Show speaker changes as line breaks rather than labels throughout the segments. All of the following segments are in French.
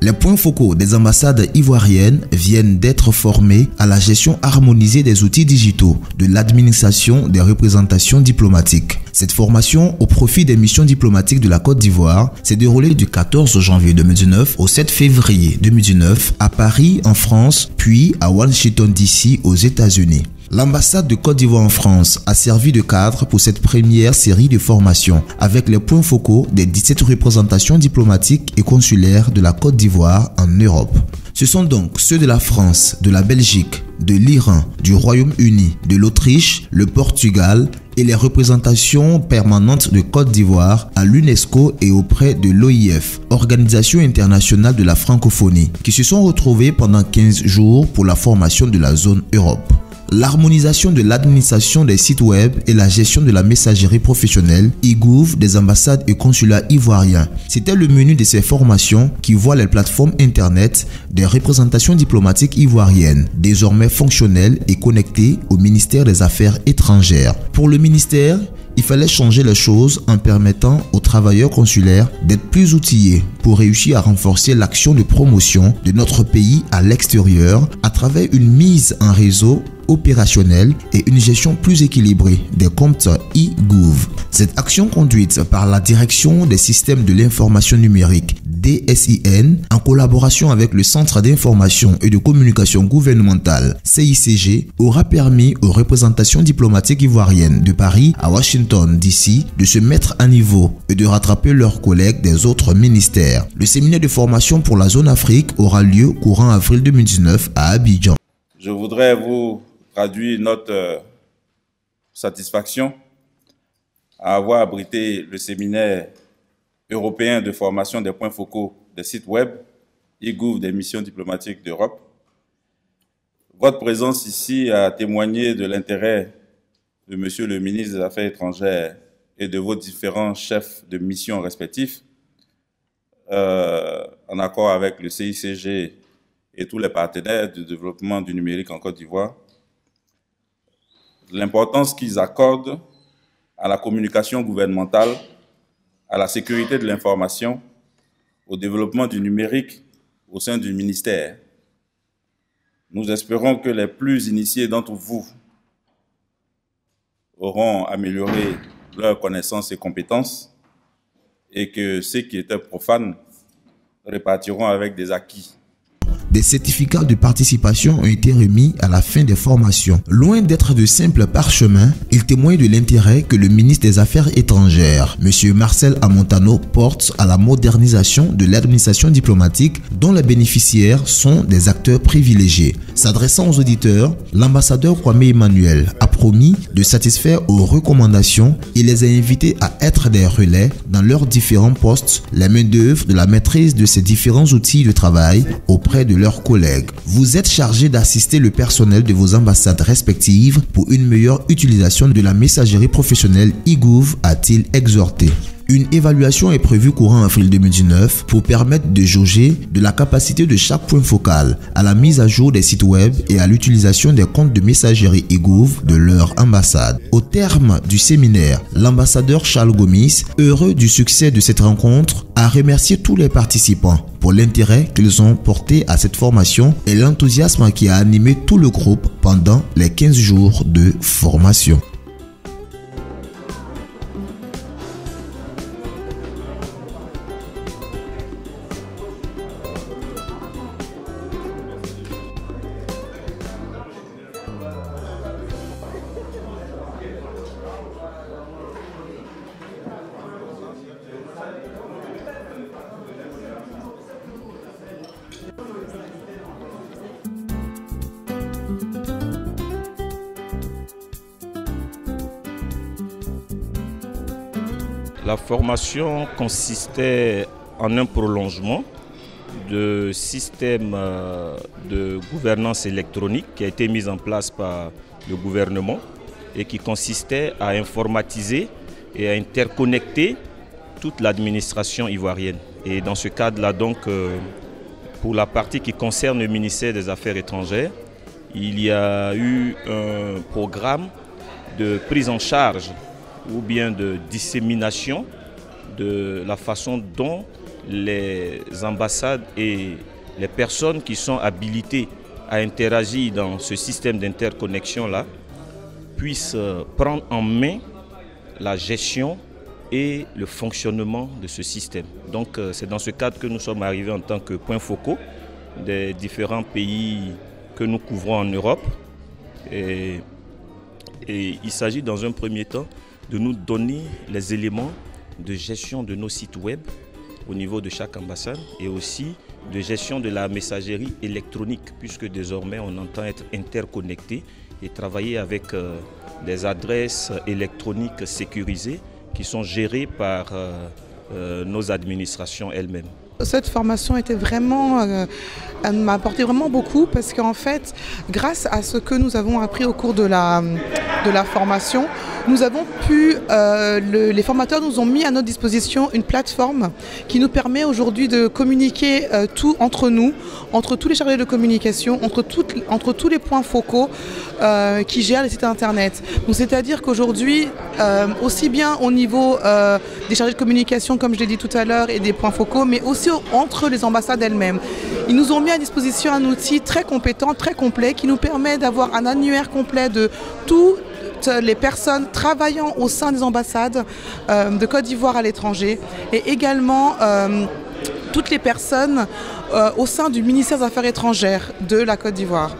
Les points focaux des ambassades ivoiriennes viennent d'être formés à la gestion harmonisée des outils digitaux de l'administration des représentations diplomatiques. Cette formation au profit des missions diplomatiques de la Côte d'Ivoire s'est déroulée du 14 janvier 2019 au 7 février 2019 à Paris en France, puis à Washington DC aux États-Unis. L'ambassade de Côte d'Ivoire en France a servi de cadre pour cette première série de formations avec les points focaux des 17 représentations diplomatiques et consulaires de la Côte d'Ivoire en Europe. Ce sont donc ceux de la France, de la Belgique, de l'Iran, du Royaume-Uni, de l'Autriche, le Portugal et les représentations permanentes de Côte d'Ivoire à l'UNESCO et auprès de l'OIF, Organisation internationale de la francophonie, qui se sont retrouvés pendant 15 jours pour la formation de la zone Europe. L'harmonisation de l'administration des sites web et la gestion de la messagerie professionnelle e-gouv des ambassades et consulats ivoiriens. C'était le menu de ces formations qui voient les plateformes internet des représentations diplomatiques ivoiriennes, désormais fonctionnelles et connectées au ministère des Affaires étrangères. Pour le ministère, il fallait changer les choses en permettant aux travailleurs consulaires d'être plus outillés pour réussir à renforcer l'action de promotion de notre pays à l'extérieur à travers une mise en réseau opérationnel et une gestion plus équilibrée des comptes e-gouv. Cette action conduite par la Direction des systèmes de l'information numérique DSIN en collaboration avec le Centre d'information et de communication gouvernementale CICG aura permis aux représentations diplomatiques ivoiriennes de Paris à Washington DC de se mettre à niveau et de rattraper leurs collègues des autres ministères. Le séminaire de formation pour la zone Afrique aura lieu courant avril 2019 à Abidjan.
Je voudrais vous traduire notre satisfaction à avoir abrité le séminaire européen de formation des points focaux des sites web e-gouv des missions diplomatiques d'Europe. Votre présence ici a témoigné de l'intérêt de Monsieur le ministre des Affaires étrangères et de vos différents chefs de mission respectifs, en accord avec le CICG et tous les partenaires du développement du numérique en Côte d'Ivoire, l'importance qu'ils accordent à la communication gouvernementale, à la sécurité de l'information, au développement du numérique au sein du ministère. Nous espérons que les plus initiés d'entre vous auront amélioré leurs connaissances et compétences et que ceux qui étaient profanes repartiront avec des acquis.
Des certificats de participation ont été remis à la fin des formations. Loin d'être de simples parchemins, ils témoignent de l'intérêt que le ministre des Affaires étrangères, M. Marcel Amontano, porte à la modernisation de l'administration diplomatique dont les bénéficiaires sont des acteurs privilégiés. S'adressant aux auditeurs, l'ambassadeur Kwame Emmanuel a promis de satisfaire aux recommandations et les a invités à être des relais dans leurs différents postes, les main-d'œuvre de la maîtrise de ces différents outils de travail auprès de leurs collègues. Vous êtes chargé d'assister le personnel de vos ambassades respectives pour une meilleure utilisation de la messagerie professionnelle e-gouv, a-t-il exhorté. Une évaluation est prévue courant avril 2019 pour permettre de jauger de la capacité de chaque point focal à la mise à jour des sites web et à l'utilisation des comptes de messagerie e-gouv de leur ambassade. Au terme du séminaire, l'ambassadeur Charles Gomis, heureux du succès de cette rencontre, a remercié tous les participants pour l'intérêt qu'ils ont porté à cette formation et l'enthousiasme qui a animé tout le groupe pendant les 15 jours de formation.
La formation consistait en un prolongement de système de gouvernance électronique qui a été mis en place par le gouvernement et qui consistait à informatiser et à interconnecter toute l'administration ivoirienne. Et dans ce cadre-là, donc, pour la partie qui concerne le ministère des Affaires étrangères, il y a eu un programme de prise en charge ou bien de dissémination de la façon dont les ambassades et les personnes qui sont habilitées à interagir dans ce système d'interconnexion-là puissent prendre en main la gestion et le fonctionnement de ce système. Donc c'est dans ce cadre que nous sommes arrivés en tant que points focaux des différents pays que nous couvrons en Europe. Et il s'agit dans un premier temps de nous donner les éléments de gestion de nos sites web au niveau de chaque ambassade et aussi de gestion de la messagerie électronique, puisque désormais on entend être interconnecté et travailler avec des adresses électroniques sécurisées qui sont gérées par nos administrations elles-mêmes.
Cette formation était vraiment, elle m'a apporté vraiment beaucoup parce qu'en fait, grâce à ce que nous avons appris au cours de la formation, nous avons pu, les formateurs nous ont mis à notre disposition une plateforme qui nous permet aujourd'hui de communiquer tout entre nous, entre tous les chargés de communication, entre tous les points focaux qui gèrent les sites internet. Donc c'est-à-dire qu'aujourd'hui, aussi bien au niveau des chargés de communication, comme je l'ai dit tout à l'heure, et des points focaux, mais aussi entre les ambassades elles-mêmes. Ils nous ont mis à disposition un outil très compétent, très complet, qui nous permet d'avoir un annuaire complet de toutes les personnes travaillant au sein des ambassades de Côte d'Ivoire à l'étranger et également toutes les personnes au sein du ministère des Affaires étrangères de la Côte d'Ivoire.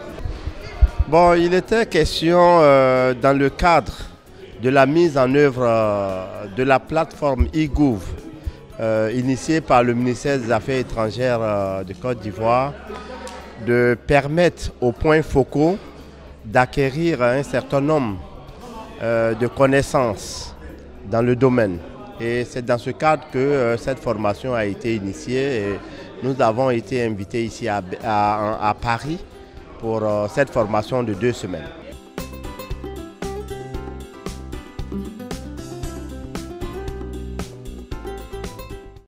Bon, il était question dans le cadre de la mise en œuvre de la plateforme eGov initiée par le ministère des Affaires étrangères de Côte d'Ivoire de permettre aux points focaux d'acquérir un certain nombre de connaissances dans le domaine. Et c'est dans ce cadre que cette formation a été initiée et nous avons été invités ici à Paris pour cette formation de 2 semaines.